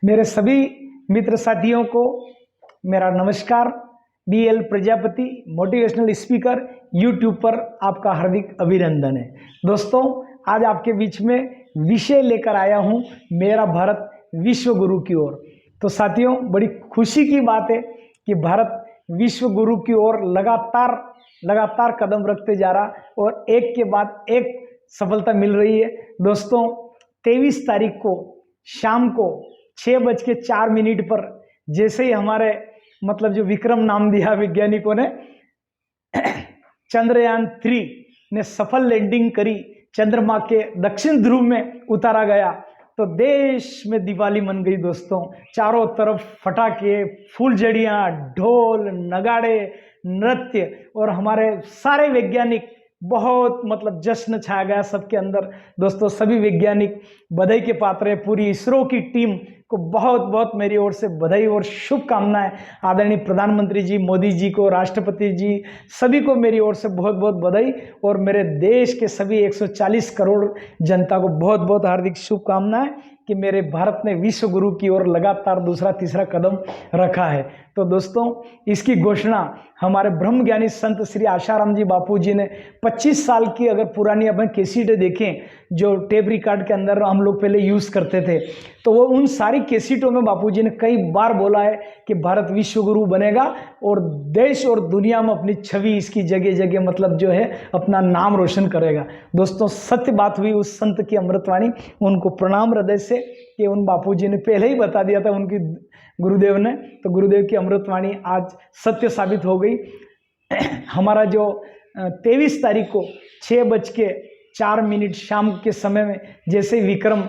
मेरे सभी मित्र साथियों को मेरा नमस्कार। BL Prajapati motivational speaker YouTube पर आपका हार्दिक अभिनंदन है। दोस्तों, आज आपके बीच में विषय लेकर आया हूं, मेरा भारत विश्व गुरु की ओर। तो साथियों, बड़ी खुशी की बात है कि भारत विश्व गुरु की ओर लगातार कदम रखते जा रहा और एक के बाद एक सफलता मिल रही है। दोस्तों, 23 तारीख को शाम को 6:04 पर जैसे ही हमारे जो विक्रम नाम दिया वैज्ञानिकों ने चंद्रयान 3 ने सफल लैंडिंग करी, चंद्रमा के दक्षिण ध्रुव में उतारा गया, तो देश में दिवाली मन गई। दोस्तों, चारों तरफ फटाके, फूलझड़ियाँ, ढोल, नगाड़े, नृत्य और हमारे सारे वैज्ञानिक बहुत जश्न छाया गया सबके अंदर। दोस्तों, सभी वैज्ञानिक बधाई के पात्र है। पूरी इसरो की टीम को बहुत बहुत मेरी ओर से बधाई और शुभकामनाएं। आदरणीय प्रधानमंत्री जी, मोदी जी को, राष्ट्रपति जी, सभी को मेरी ओर से बहुत बहुत बधाई और मेरे देश के सभी 140 करोड़ जनता को बहुत बहुत हार्दिक शुभकामनाएं कि मेरे भारत ने विश्व गुरु की ओर लगातार दूसरा तीसरा कदम रखा है। तो दोस्तों, इसकी घोषणा हमारे ब्रह्म ज्ञानी संत श्री आशाराम जी बापू जी ने 25 साल की अगर पुरानी अपन कैसेटें देखें, जो टेप रिकॉर्ड के अंदर हम लोग पहले यूज़ करते थे, तो वो उन सारी कैसेटों में बापू जी ने कई बार बोला है कि भारत विश्व गुरु बनेगा और देश और दुनिया में अपनी छवि इसकी जगह जगह अपना नाम रोशन करेगा। दोस्तों, सत्य बात हुई उस संत की अमृतवाणी। उनको प्रणाम हृदय से कि उन बापू जी ने पहले ही बता दिया था उनकी गुरुदेव ने, तो गुरुदेव की अमृतवाणी आज सत्य साबित हो गई। हमारा जो 23 तारीख को 6:04 शाम के समय में जैसे विक्रम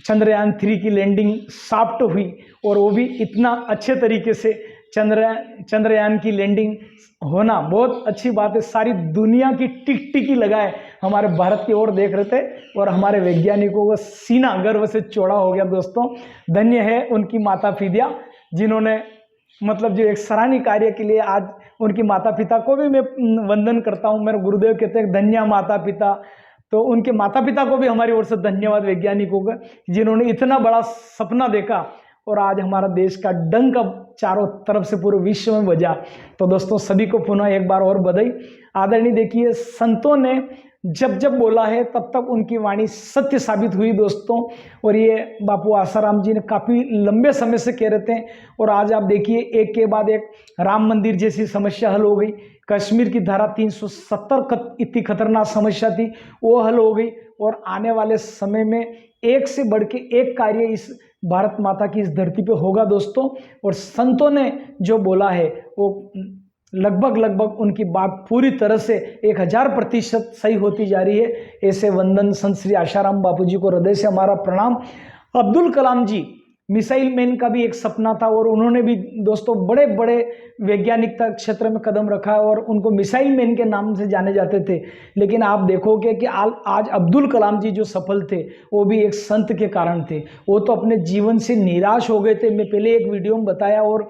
चंद्रयान 3 की लैंडिंग सॉफ्ट हुई और वो भी इतना अच्छे तरीके से चंद्रयान की लैंडिंग होना बहुत अच्छी बात है। सारी दुनिया की टिकटिकी लगाए हमारे भारत की ओर देख रहे थे और हमारे वैज्ञानिकों का सीना गर्व से चौड़ा हो गया। दोस्तों, धन्य है उनकी माता पिता जिन्होंने जो एक सराहनीय कार्य के लिए, आज उनकी माता पिता को भी मैं वंदन करता हूँ। मेरे गुरुदेव कहते हैं धन्य माता पिता, तो उनके माता पिता को भी हमारी ओर से धन्यवाद वैज्ञानिकों का, जिन्होंने इतना बड़ा सपना देखा और आज हमारा देश का डंक अब चारों तरफ से पूरे विश्व में बजा। तो दोस्तों, सभी को पुनः एक बार और बधाई। आदरणीय, देखिए, संतों ने जब बोला है तब तक उनकी वाणी सत्य साबित हुई। दोस्तों, और ये बापू आसाराम जी ने काफ़ी लंबे समय से कह रहे थे और आज आप देखिए एक के बाद एक राम मंदिर जैसी समस्या हल हो गई, कश्मीर की धारा 370 इतनी खतरनाक समस्या थी वो हल हो गई और आने वाले समय में एक से बढ़ के एक कार्य इस भारत माता की इस धरती पे होगा। दोस्तों, और संतों ने जो बोला है वो लगभग उनकी बात पूरी तरह से 1000% सही होती जा रही है। ऐसे वंदन संत श्री आशाराम बापू जी को हृदय से हमारा प्रणाम। अब्दुल कलाम जी, मिसाइल मैन का भी एक सपना था और उन्होंने भी दोस्तों बड़े बड़े वैज्ञानिकता क्षेत्र में कदम रखा है और उनको मिसाइल मैन के नाम से जाने जाते थे। लेकिन आप देखोगे कि आज अब्दुल कलाम जी जो सफल थे वो भी एक संत के कारण थे। वो तो अपने जीवन से निराश हो गए थे। मैं पहले एक वीडियो में बताया, और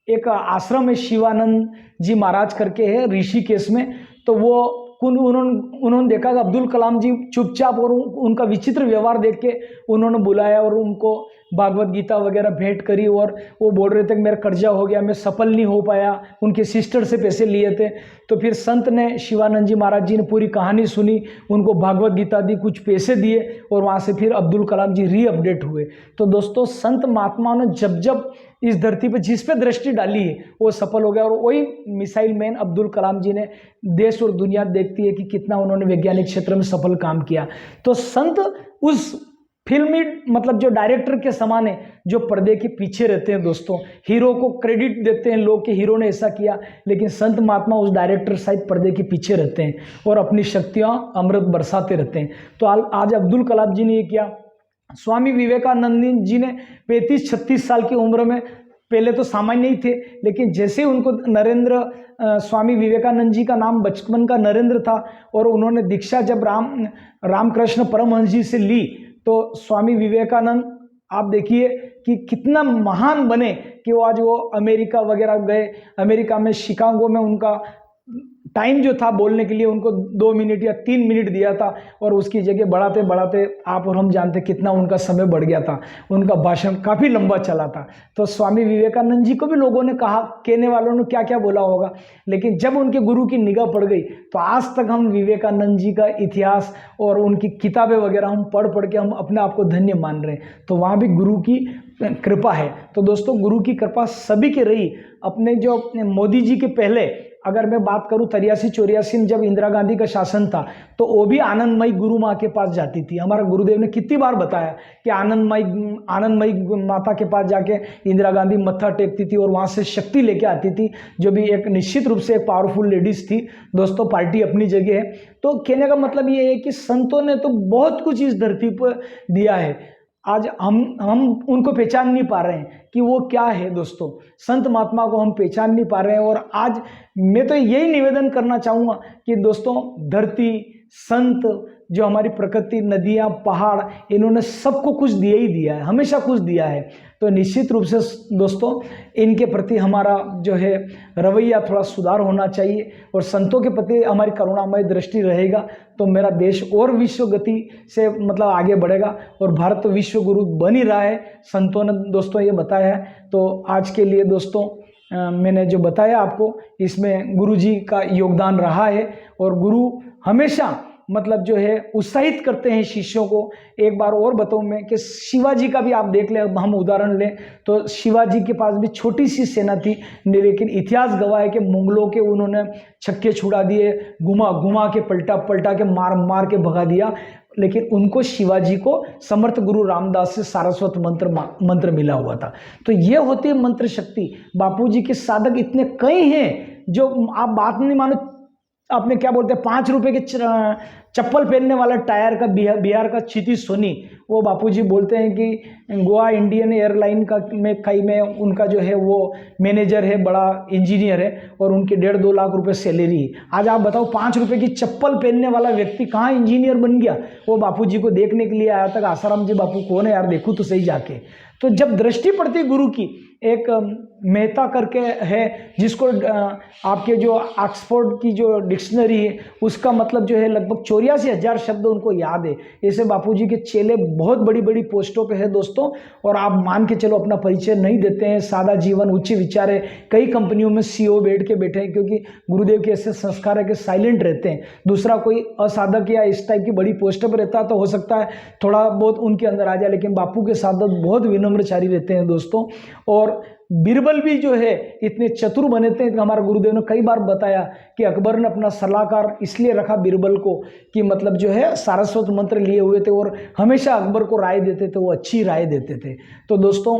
एक आश्रम है शिवानंद जी महाराज करके है ऋषिकेश में, तो वो उन्होंने देखा कि अब्दुल कलाम जी चुपचाप, और उनका विचित्र व्यवहार देख के उन्होंने बुलाया और उनको भागवत गीता वगैरह भेंट करी और वो बोल रहे थे कि मेरा कर्जा हो गया, मैं सफल नहीं हो पाया, उनके सिस्टर से पैसे लिए थे। तो फिर संत ने, शिवानंद जी महाराज जी ने पूरी कहानी सुनी, उनको भागवत गीता दी, कुछ पैसे दिए और वहाँ से फिर अब्दुल कलाम जी रीअपडेट हुए। तो दोस्तों, संत महात्माओं ने जब इस धरती पर जिस पे दृष्टि डाली है वो सफल हो गया और वही मिसाइल मैन अब्दुल कलाम जी ने देश और दुनिया देखती है कि कितना उन्होंने वैज्ञानिक क्षेत्र में सफल काम किया। तो संत उस फिल्मी जो डायरेक्टर के समान है, जो पर्दे के पीछे रहते हैं। दोस्तों, हीरो को क्रेडिट देते हैं लोग कि हीरो ने ऐसा किया, लेकिन संत महात्मा उस डायरेक्टर साइड पर्दे के पीछे रहते हैं और अपनी शक्तियां अमृत बरसाते रहते हैं। तो आज अब्दुल कलाम जी ने ये किया। स्वामी विवेकानंद जी ने 35-36 साल की उम्र में, पहले तो सामान्य ही थे, लेकिन जैसे उनको स्वामी विवेकानंद जी का नाम बचपन का नरेंद्र था और उन्होंने दीक्षा जब रामकृष्ण परमहंस जी से ली, तो स्वामी विवेकानंद आप देखिए कि कितना महान बने कि वो आज वो अमेरिका वगैरह गए। अमेरिका में शिकागो में उनका टाइम जो था बोलने के लिए उनको 2 मिनट या 3 मिनट दिया था, और उसकी जगह बढ़ाते बढ़ाते आप और हम जानते कितना उनका समय बढ़ गया था, उनका भाषण काफ़ी लंबा चला था। तो स्वामी विवेकानंद जी को भी लोगों ने कहा, कहने वालों ने क्या क्या बोला होगा, लेकिन जब उनके गुरु की निगाह पड़ गई तो आज तक हम विवेकानंद जी का इतिहास और उनकी किताबें वगैरह हम पढ़ पढ़ के हम अपने आप को धन्य मान रहे हैं। तो वहाँ भी गुरु की कृपा है। तो दोस्तों, गुरु की कृपा सभी की रही। अपने जो मोदी जी के पहले अगर मैं बात करूं 83-84 में जब इंदिरा गांधी का शासन था, तो वो भी आनंदमयी गुरु माँ के पास जाती थी। हमारा गुरुदेव ने कितनी बार बताया कि आनंदमयी माता के पास जाके इंदिरा गांधी मत्था टेकती थी और वहाँ से शक्ति लेके आती थी, जो भी एक निश्चित रूप से एक पावरफुल लेडीज थी। दोस्तों, पार्टी अपनी जगह है। तो कहने का मतलब ये है कि संतों ने तो बहुत कुछ इस धरती पर दिया है। आज हम उनको पहचान नहीं पा रहे हैं कि वो क्या है। दोस्तों, संत महात्मा को हम पहचान नहीं पा रहे हैं। और आज मैं तो यही निवेदन करना चाहूँगा कि दोस्तों, धरती, संत, जो हमारी प्रकृति, नदियाँ, पहाड़, इन्होंने सबको कुछ दिया ही दिया है, हमेशा कुछ दिया है। तो निश्चित रूप से दोस्तों, इनके प्रति हमारा जो है रवैया थोड़ा सुधार होना चाहिए, और संतों के प्रति हमारी करुणामय दृष्टि रहेगा तो मेरा देश और विश्व गति से मतलब आगे बढ़ेगा, और भारत तो विश्व गुरु बन ही रहा है। संतों ने दोस्तों ये बताया है। तो आज के लिए दोस्तों मैंने जो बताया आपको, इसमें गुरु जी का योगदान रहा है, और गुरु हमेशा मतलब जो है उत्साहित करते हैं शिष्यों को। एक बार और बताऊं मैं कि शिवाजी का भी आप देख लें, हम उदाहरण लें तो शिवाजी के पास भी छोटी सी सेना थी, लेकिन इतिहास गवाह है कि मुगलों के उन्होंने छक्के छुड़ा दिए, घुमा घुमा के पलटा के मार के भगा दिया। लेकिन उनको शिवाजी को समर्थ गुरु रामदास से सारस्वत मंत्र मिला हुआ था। तो ये होती है मंत्र शक्ति। बापूजी के साधक इतने कई हैं जो आप बात नहीं मानो, आपने क्या बोलते हैं 5 रुपए के चप्पल पहनने वाला टायर का बिहार का क्षितिज सोनी, वो बापूजी बोलते हैं कि गोवा इंडियन एयरलाइन का में कई में उनका जो है वो मैनेजर है, बड़ा इंजीनियर है, और उनके 1.5-2 लाख रुपए सैलरी है। आज आप बताओ 5 रुपए की चप्पल पहनने वाला व्यक्ति कहाँ इंजीनियर बन गया। वो बापूजी को देखने के लिए आया था, आसाराम जी बापू कौन है यार, देखूँ तो सही जाके। तो जब दृष्टि पड़ती गुरु की, एक मेहता करके है जिसको आपके जो ऑक्सफोर्ड की जो डिक्शनरी है उसका मतलब जो है लगभग 84,000 शब्द उनको याद है। ऐसे बापूजी के चेले बहुत बड़ी बड़ी पोस्टों पे है दोस्तों, और आप मान के चलो अपना परिचय नहीं देते हैं, सादा जीवन, उच्च विचार है, कई कंपनियों में CEO बैठ के बैठे हैं, क्योंकि गुरुदेव के ऐसे संस्कार है कि साइलेंट रहते हैं। दूसरा कोई असाधक या इस टाइप की बड़ी पोस्टों पर रहता तो हो सकता है थोड़ा बहुत उनके अंदर आ जाए, लेकिन बापू के साधक बहुत विनम्रचारी रहते हैं दोस्तों। और बीरबल भी जो है इतने चतुर बने थे कि हमारे गुरुदेव ने कई बार बताया कि अकबर ने अपना सलाहकार इसलिए रखा बीरबल को कि मतलब जो है सारस्वत मंत्र लिए हुए थे, और हमेशा अकबर को राय देते थे, वो अच्छी राय देते थे। तो दोस्तों,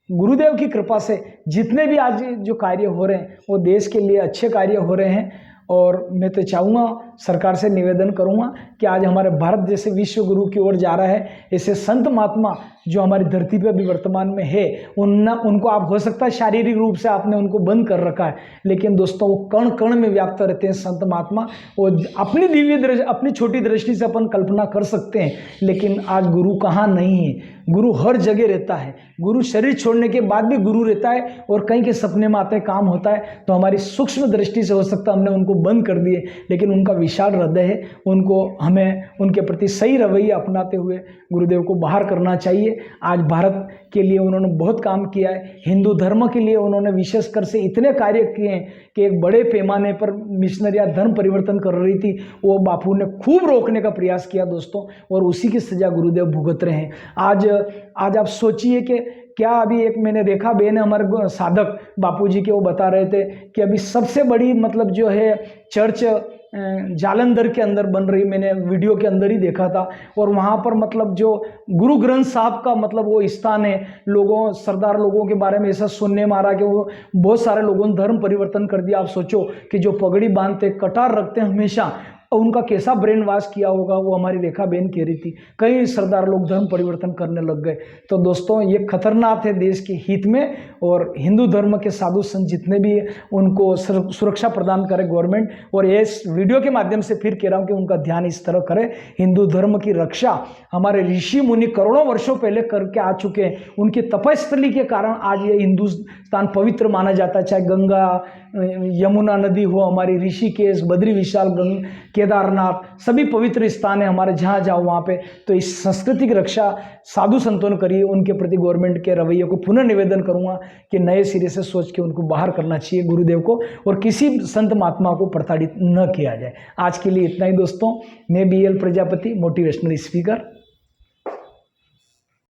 गुरुदेव की कृपा से जितने भी आज जो कार्य हो रहे हैं वो देश के लिए अच्छे कार्य हो रहे हैं। और मैं तो चाहूँगा, सरकार से निवेदन करूँगा कि आज हमारे भारत जैसे विश्व गुरु की ओर जा रहा है, ऐसे संत महात्मा जो हमारी धरती पर भी वर्तमान में है, उनको आप हो सकता है शारीरिक रूप से आपने उनको बंद कर रखा है, लेकिन दोस्तों वो कण कण में व्याप्त रहते हैं संत महात्मा। वो अपनी दिव्य दृष्टि, अपनी छोटी दृष्टि से अपन कल्पना कर सकते हैं, लेकिन आज गुरु कहाँ नहीं है। गुरु हर जगह रहता है। गुरु शरीर छोड़ने के बाद भी गुरु रहता है, और कहीं के सपने में आते काम होता है। तो हमारी सूक्ष्म दृष्टि से हो सकता है हमने उनको बंद कर दिए, लेकिन उनका विशाल हृदय है, उनको हमें उनके प्रति सही रवैया अपनाते हुए गुरुदेव को बाहर करना चाहिए। आज भारत के लिए उन्होंने बहुत काम किया है, हिंदू धर्म के लिए उन्होंने विशेषकर से इतने कार्य किए हैं कि एक बड़े पैमाने पर मिशनरियाँ धर्म परिवर्तन कर रही थी, वो बापू ने खूब रोकने का प्रयास किया दोस्तों, और उसी की सजा गुरुदेव भुगत रहे हैं। आज आप सोचिए कि क्या अभी एक मैंने देखा बेन हमारे साधक बापूजी के, वो बता रहे थे कि अभी सबसे बड़ी मतलब जो है चर्च जालंधर के अंदर बन रही, मैंने वीडियो के अंदर ही देखा था, और वहाँ पर मतलब जो गुरु ग्रंथ साहब का मतलब वो स्थान है, लोगों सरदार लोगों के बारे में ऐसा सुनने में आ रहा कि वो बहुत सारे लोगों ने धर्म परिवर्तन कर दिया। आप सोचो कि जो पगड़ी बांधते, कटार रखते हैं हमेशा, और उनका कैसा ब्रेन वॉश किया होगा वो हमारी रेखा बहन कह रही थी। कई सरदार लोग धर्म परिवर्तन करने लग गए। तो दोस्तों ये खतरनाक है देश के हित में, और हिंदू धर्म के साधु संत जितने भी उनको सुरक्षा प्रदान करे गवर्नमेंट। और ये इस वीडियो के माध्यम से फिर कह रहा हूँ कि उनका ध्यान इस तरह करे। हिंदू धर्म की रक्षा हमारे ऋषि मुनि करोड़ों वर्षों पहले करके आ चुके हैं। उनकी तपस्थली के कारण आज ये हिंदुस्तान पवित्र माना जाता है। चाहे गंगा यमुना नदी हो, हमारी ऋषिकेश, बद्री विशाल, केदारनाथ, सभी पवित्र स्थान है हमारे, जहाँ जाओ वहाँ पे। तो इस संस्कृति की रक्षा साधु संतों ने करी। उनके प्रति गवर्नमेंट के रवैये को पुनः निवेदन करूँगा कि नए सिरे से सोच के उनको बाहर करना चाहिए गुरुदेव को, और किसी संत महात्मा को प्रताड़ित न किया जाए। आज के लिए इतना ही दोस्तों। मैं BL प्रजापति, मोटिवेशनल स्पीकर।